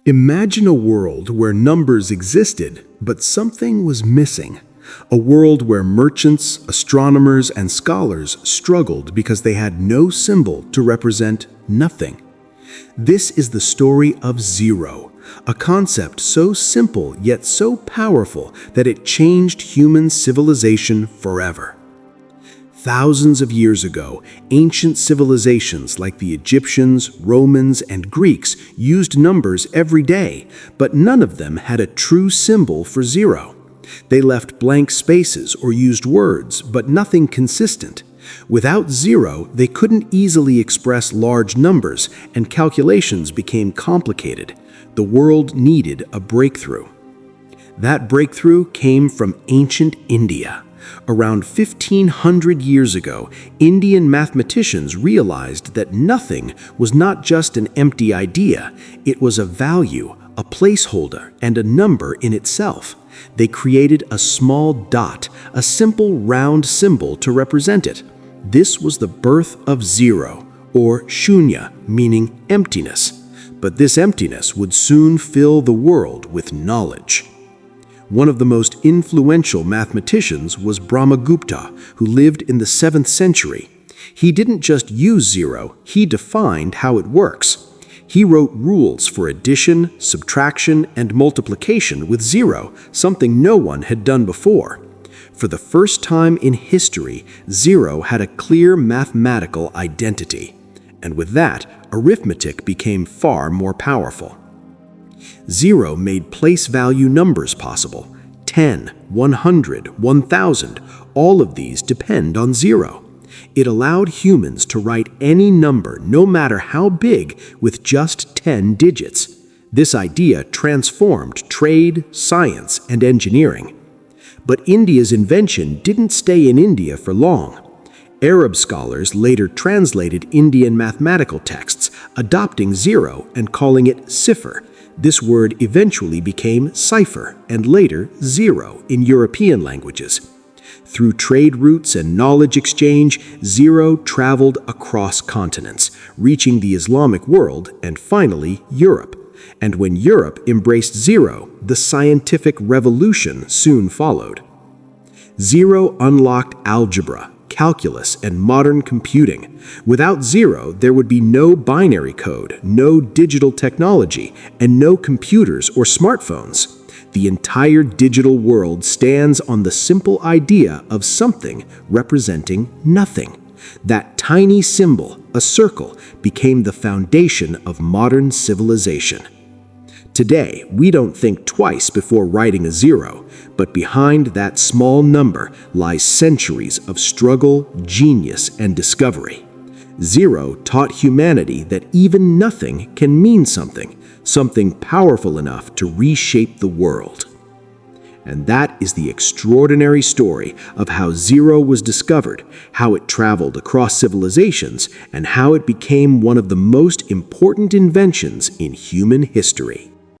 Imagine a world where numbers existed, but something was missing. A world where merchants, astronomers, and scholars struggled because they had no symbol to represent nothing. This is the story of zero, a concept so simple yet so powerful that it changed human civilization forever. Thousands of years ago, ancient civilizations like the Egyptians, Romans, and Greeks used numbers every day, but none of them had a true symbol for zero. They left blank spaces or used words, but nothing consistent. Without zero, they couldn't easily express large numbers, and calculations became complicated. The world needed a breakthrough. That breakthrough came from ancient India. Around 1500 years ago, Indian mathematicians realized that nothing was not just an empty idea, it was a value, a placeholder, and a number in itself. They created a small dot, a simple round symbol to represent it. This was the birth of zero, or shunya, meaning emptiness. But this emptiness would soon fill the world with knowledge. One of the most influential mathematicians was Brahmagupta, who lived in the 7th century. He didn't just use zero, he defined how it works. He wrote rules for addition, subtraction, and multiplication with zero, something no one had done before. For the first time in history, zero had a clear mathematical identity. And with that, arithmetic became far more powerful. Zero made place value numbers possible. 10, 100, 1000, all of these depend on zero. It allowed humans to write any number, no matter how big, with just 10 digits. This idea transformed trade, science, and engineering. But India's invention didn't stay in India for long. Arab scholars later translated Indian mathematical texts, adopting zero and calling it cipher. This word eventually became cipher and later zero in European languages. Through trade routes and knowledge exchange, zero traveled across continents, reaching the Islamic world and finally Europe. And when Europe embraced zero, the scientific revolution soon followed. Zero unlocked algebra, calculus, and modern computing. Without zero, there would be no binary code, no digital technology, and no computers or smartphones. The entire digital world stands on the simple idea of something representing nothing. That tiny symbol, a circle, became the foundation of modern civilization. Today, we don't think twice before writing a zero, but behind that small number lies centuries of struggle, genius, and discovery. Zero taught humanity that even nothing can mean something, something powerful enough to reshape the world. And that is the extraordinary story of how zero was discovered, how it traveled across civilizations, and how it became one of the most important inventions in human history.